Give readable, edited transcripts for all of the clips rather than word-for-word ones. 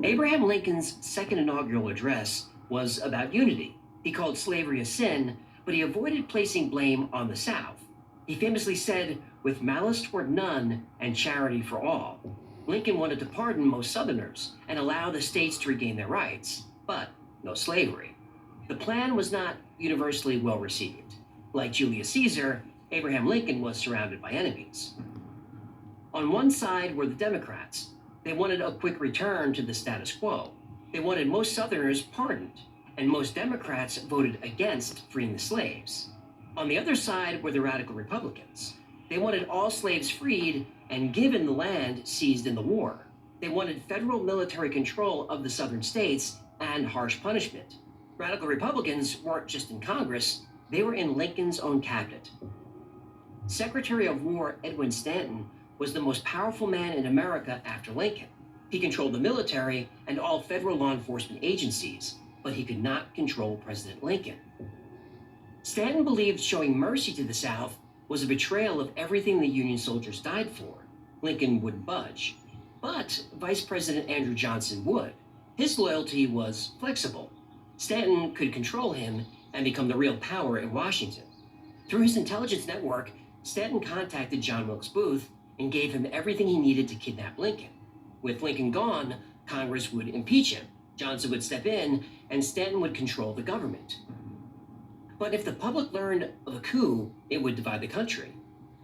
Abraham Lincoln's second inaugural address was about unity. He called slavery a sin, but he avoided placing blame on the South. He famously said, "With malice toward none and charity for all." Lincoln wanted to pardon most Southerners and allow the states to regain their rights, but no slavery. The plan was not universally well received. Like Julius Caesar, Abraham Lincoln was surrounded by enemies. On one side were the Democrats. They wanted a quick return to the status quo. They wanted most Southerners pardoned, and most Democrats voted against freeing the slaves. On the other side were the radical Republicans. They wanted all slaves freed and given the land seized in the war. They wanted federal military control of the southern states and harsh punishment. Radical Republicans weren't just in Congress, they were in Lincoln's own cabinet. Secretary of War Edwin Stanton was the most powerful man in America after Lincoln. He controlled the military and all federal law enforcement agencies, but he could not control President Lincoln. Stanton believed showing mercy to the South was a betrayal of everything the Union soldiers died for. Lincoln wouldn't budge, but Vice President Andrew Johnson would. His loyalty was flexible. Stanton could control him and become the real power in Washington. Through his intelligence network, Stanton contacted John Wilkes Booth and gave him everything he needed to kidnap Lincoln. With Lincoln gone, Congress would impeach him, Johnson would step in, and Stanton would control the government. But if the public learned of a coup, it would divide the country.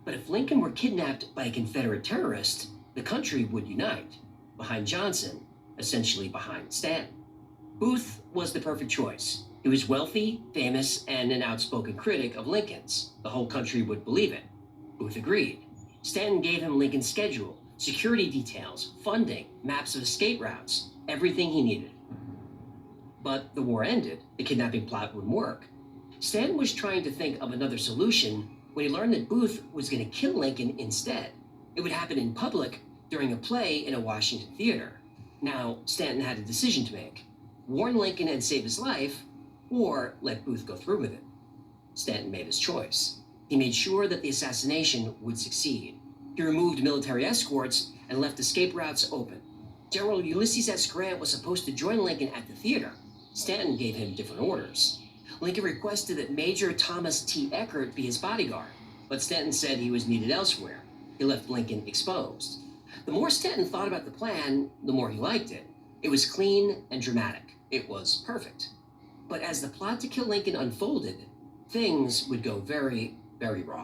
But if Lincoln were kidnapped by a Confederate terrorist, the country would unite, behind Johnson, essentially behind Stanton. Booth was the perfect choice. He was wealthy, famous, and an outspoken critic of Lincoln's. The whole country would believe it. Booth agreed. Stanton gave him Lincoln's schedule, security details, funding, maps of escape routes, everything he needed. But the war ended. The kidnapping plot wouldn't work. Stanton was trying to think of another solution when he learned that Booth was going to kill Lincoln instead. It would happen in public during a play in a Washington theater. Now, Stanton had a decision to make. Warn Lincoln and save his life, or let Booth go through with it. Stanton made his choice. He made sure that the assassination would succeed. He removed military escorts and left escape routes open. General Ulysses S. Grant was supposed to join Lincoln at the theater. Stanton gave him different orders. Lincoln requested that Major Thomas T. Eckert be his bodyguard, but Stanton said he was needed elsewhere. He left Lincoln exposed. The more Stanton thought about the plan, the more he liked it. It was clean and dramatic. It was perfect. But as the plot to kill Lincoln unfolded, things would go very, very wrong.